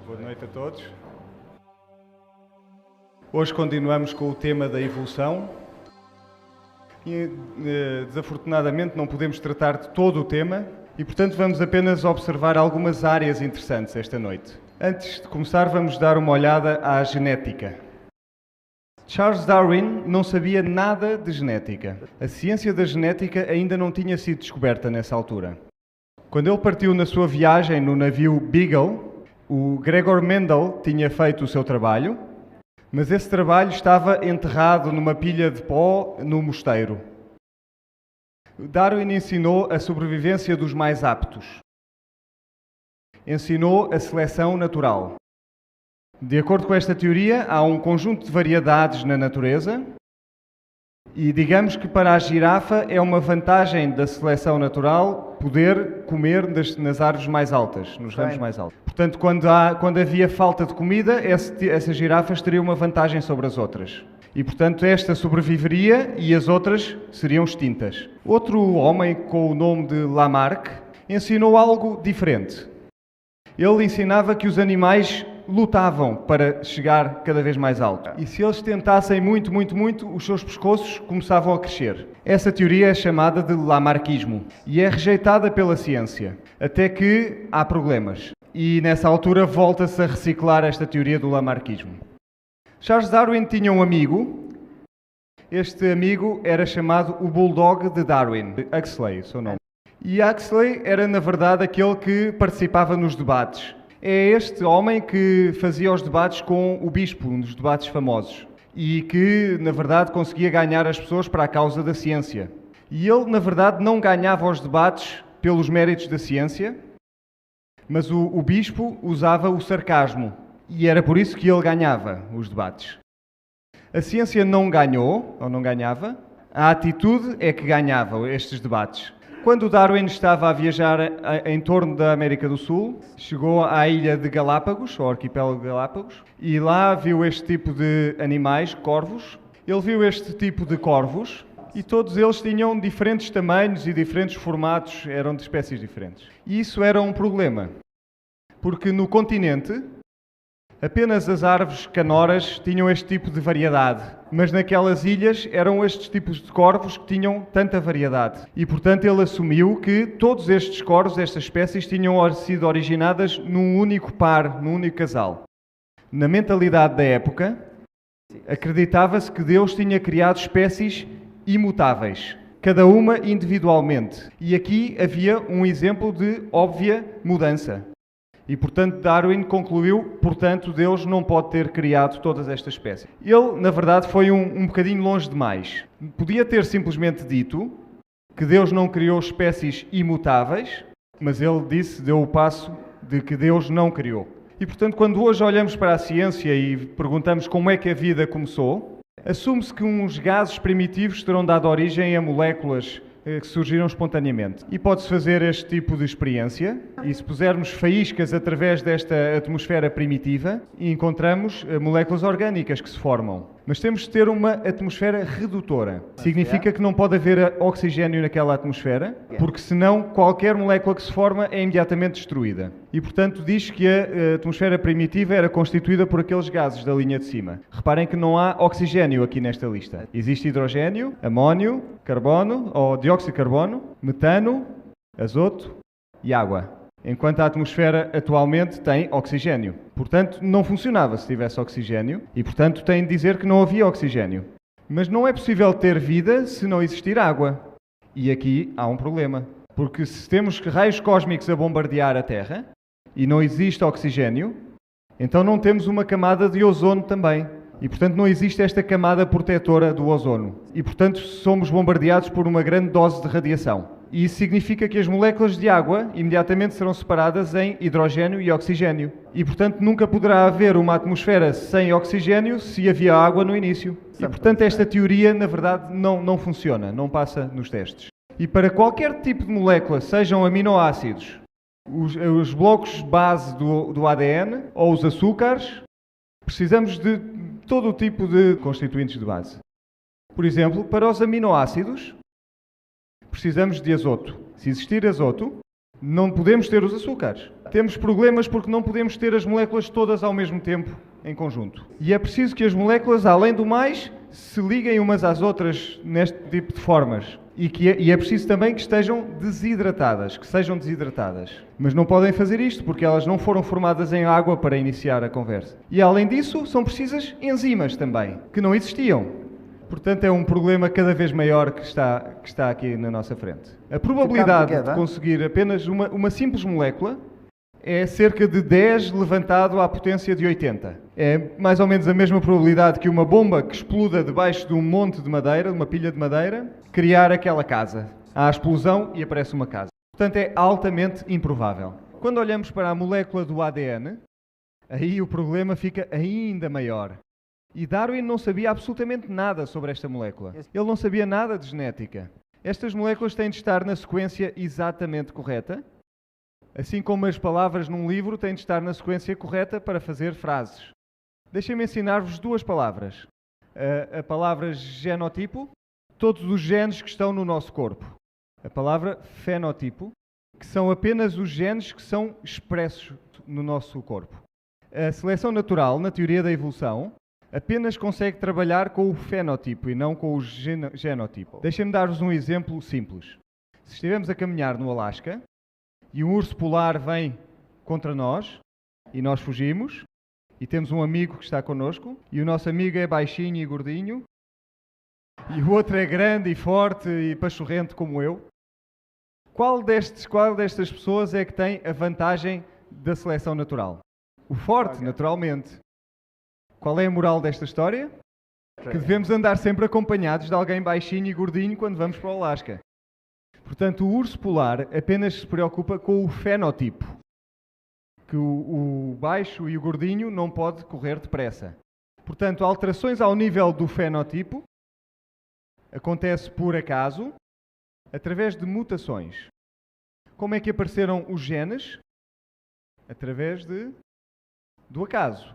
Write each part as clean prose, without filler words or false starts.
Boa noite a todos. Hoje continuamos com o tema da evolução e, desafortunadamente, não podemos tratar de todo o tema e, portanto, vamos apenas observar algumas áreas interessantes esta noite. Antes de começar, vamos dar uma olhada à genética. Charles Darwin não sabia nada de genética. A ciência da genética ainda não tinha sido descoberta nessa altura. Quando ele partiu na sua viagem no navio Beagle, o Gregor Mendel tinha feito o seu trabalho, mas esse trabalho estava enterrado numa pilha de pó no mosteiro. Darwin ensinou a sobrevivência dos mais aptos. Ensinou a seleção natural. De acordo com esta teoria, há um conjunto de variedades na natureza e digamos que para a girafa é uma vantagem da seleção natural poder comer nas árvores mais altas, nos ramos mais altos. Portanto, quando havia falta de comida, essas girafas teriam uma vantagem sobre as outras. E, portanto, esta sobreviveria e as outras seriam extintas. Outro homem com o nome de Lamarck ensinou algo diferente. Ele ensinava que os animais lutavam para chegar cada vez mais alto. E se eles tentassem muito, os seus pescoços começavam a crescer. Essa teoria é chamada de Lamarckismo e é rejeitada pela ciência, até que há problemas. E nessa altura volta-se a reciclar esta teoria do Lamarckismo. Charles Darwin tinha um amigo. Este amigo era chamado o Bulldog de Darwin, Huxley, seu nome. E Huxley era, na verdade, aquele que participava nos debates. É este homem que fazia os debates com o bispo, um dos debates famosos, e que, na verdade, conseguia ganhar as pessoas para a causa da ciência. E ele, na verdade, não ganhava os debates pelos méritos da ciência, mas o bispo usava o sarcasmo, e era por isso que ele ganhava os debates. A ciência não ganhou, ou não ganhava, a atitude é que ganhava estes debates. Quando Darwin estava a viajar em torno da América do Sul, chegou à ilha de Galápagos, ao arquipélago de Galápagos, e lá viu este tipo de animais, corvos. Ele viu este tipo de corvos e todos eles tinham diferentes tamanhos e diferentes formatos, eram de espécies diferentes. E isso era um problema, porque no continente apenas as árvores canoras tinham este tipo de variedade, mas naquelas ilhas eram estes tipos de corvos que tinham tanta variedade. E, portanto, ele assumiu que todos estes corvos, estas espécies, tinham sido originadas num único par, num único casal. Na mentalidade da época, acreditava-se que Deus tinha criado espécies imutáveis, cada uma individualmente. E aqui havia um exemplo de óbvia mudança. E, portanto, Darwin concluiu, portanto, Deus não pode ter criado todas estas espécies. Ele, na verdade, foi um bocadinho longe demais. Podia ter simplesmente dito que Deus não criou espécies imutáveis, mas ele deu o passo de que Deus não criou. E, portanto, quando hoje olhamos para a ciência e perguntamos como é que a vida começou, assume-se que uns gases primitivos terão dado origem a moléculas que surgiram espontaneamente. E pode-se fazer este tipo de experiência, e se pusermos faíscas através desta atmosfera primitiva, encontramos moléculas orgânicas que se formam. Mas temos de ter uma atmosfera redutora. Significa que não pode haver oxigênio naquela atmosfera, porque senão qualquer molécula que se forma é imediatamente destruída. E, portanto, diz que a atmosfera primitiva era constituída por aqueles gases da linha de cima. Reparem que não há oxigênio aqui nesta lista. Existe hidrogênio, amónio, carbono ou dióxido de carbono, metano, azoto e água. Enquanto a atmosfera atualmente tem oxigênio. Portanto, não funcionava se tivesse oxigênio e, portanto, tem de dizer que não havia oxigênio. Mas não é possível ter vida se não existir água. E aqui há um problema. Porque se temos raios cósmicos a bombardear a Terra e não existe oxigênio, então não temos uma camada de ozono também. E, portanto, não existe esta camada protetora do ozono. E, portanto, somos bombardeados por uma grande dose de radiação. E isso significa que as moléculas de água imediatamente serão separadas em hidrogênio e oxigênio. E, portanto, nunca poderá haver uma atmosfera sem oxigênio se havia água no início. E, portanto, esta teoria, na verdade, não funciona, não passa nos testes. E para qualquer tipo de molécula, sejam aminoácidos, os blocos base do ADN ou os açúcares, precisamos de todo o tipo de constituintes de base. Por exemplo, para os aminoácidos, precisamos de azoto. Se existir azoto, Não podemos ter os açúcares. Temos problemas porque não podemos ter as moléculas todas ao mesmo tempo em conjunto. E é preciso que as moléculas, além do mais, se liguem umas às outras neste tipo de formas. E é preciso também que estejam desidratadas, que sejam desidratadas. Mas não podem fazer isto porque elas não foram formadas em água para iniciar a conversa. E além disso, são precisas enzimas também, que não existiam. Portanto, é um problema cada vez maior que está aqui na nossa frente. A probabilidade de conseguir apenas uma simples molécula é cerca de 10 levantado à potência de 80. É mais ou menos a mesma probabilidade que uma bomba que exploda debaixo de um monte de madeira, de uma pilha de madeira, criar aquela casa. Há a explosão e aparece uma casa. Portanto, é altamente improvável. Quando olhamos para a molécula do ADN, aí o problema fica ainda maior. E Darwin não sabia absolutamente nada sobre esta molécula. Ele não sabia nada de genética. Estas moléculas têm de estar na sequência exatamente correta, assim como as palavras num livro têm de estar na sequência correta para fazer frases. Deixem-me ensinar-vos duas palavras. A palavra genotipo, todos os genes que estão no nosso corpo. A palavra fenotipo, que são apenas os genes que são expressos no nosso corpo. A seleção natural, na teoria da evolução, apenas consegue trabalhar com o fenotipo e não com o genotipo. Deixem-me dar-vos um exemplo simples. Se estivermos a caminhar no Alasca e um urso polar vem contra nós e nós fugimos e temos um amigo que está connosco e o nosso amigo é baixinho e gordinho e o outro é grande e forte e pachorrento como eu, qual destas pessoas é que tem a vantagem da seleção natural? O forte, naturalmente. Qual é a moral desta história? Que devemos andar sempre acompanhados de alguém baixinho e gordinho quando vamos para o Alasca. Portanto, o urso polar apenas se preocupa com o fenotipo. Que o baixo e o gordinho não pode correr depressa. Portanto, alterações ao nível do fenotipo acontece por acaso, através de mutações. Como é que apareceram os genes? Através do acaso.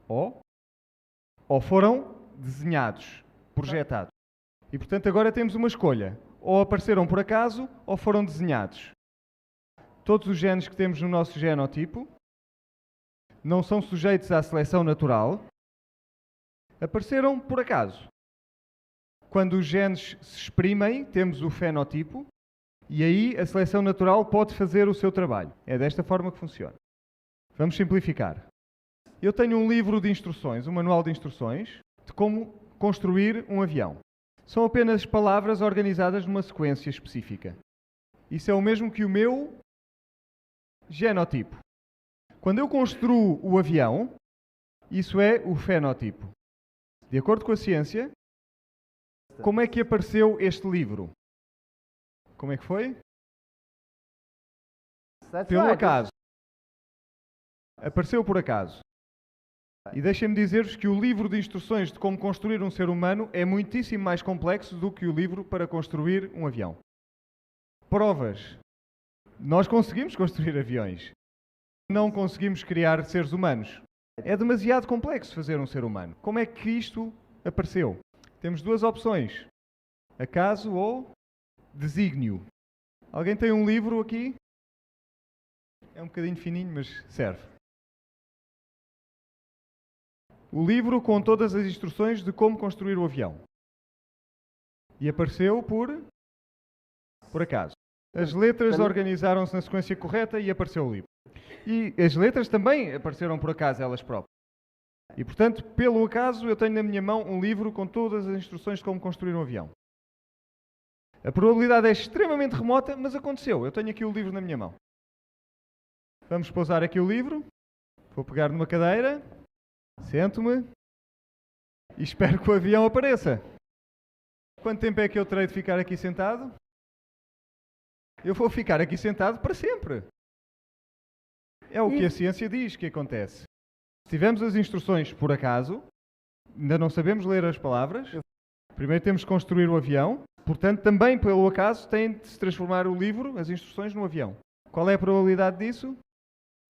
Ou foram desenhados, projetados. E, portanto, agora temos uma escolha. Ou apareceram por acaso, ou foram desenhados. Todos os genes que temos no nosso genotipo não são sujeitos à seleção natural. Apareceram por acaso. Quando os genes se exprimem, temos o fenotipo, e aí a seleção natural pode fazer o seu trabalho. É desta forma que funciona. Vamos simplificar. Eu tenho um livro de instruções, um manual de instruções, de como construir um avião. São apenas palavras organizadas numa sequência específica. Isso é o mesmo que o meu genotipo. Quando eu construo o avião, isso é o fenotipo. De acordo com a ciência, como é que apareceu este livro? Como é que foi? Pelo acaso. Apareceu por acaso. E deixem-me dizer-vos que o livro de instruções de como construir um ser humano é muitíssimo mais complexo do que o livro para construir um avião. Provas. Nós conseguimos construir aviões. Não conseguimos criar seres humanos. É demasiado complexo fazer um ser humano. Como é que isto apareceu? Temos duas opções. Acaso ou desígnio. Alguém tem um livro aqui? É um bocadinho fininho, mas serve. O livro com todas as instruções de como construir o avião. E apareceu por acaso. As letras organizaram-se na sequência correta e apareceu o livro. E as letras também apareceram por acaso elas próprias. E, portanto, pelo acaso, eu tenho na minha mão um livro com todas as instruções de como construir um avião. A probabilidade é extremamente remota, mas aconteceu. Eu tenho aqui o livro na minha mão. Vamos pousar aqui o livro. Vou pegar numa cadeira. Sento-me e espero que o avião apareça. Quanto tempo é que eu terei de ficar aqui sentado? Eu vou ficar aqui sentado para sempre. É o que a ciência diz que acontece. Se tivermos as instruções por acaso, ainda não sabemos ler as palavras, primeiro temos que construir o avião, portanto, também pelo acaso tem de se transformar o livro, as instruções, no avião. Qual é a probabilidade disso?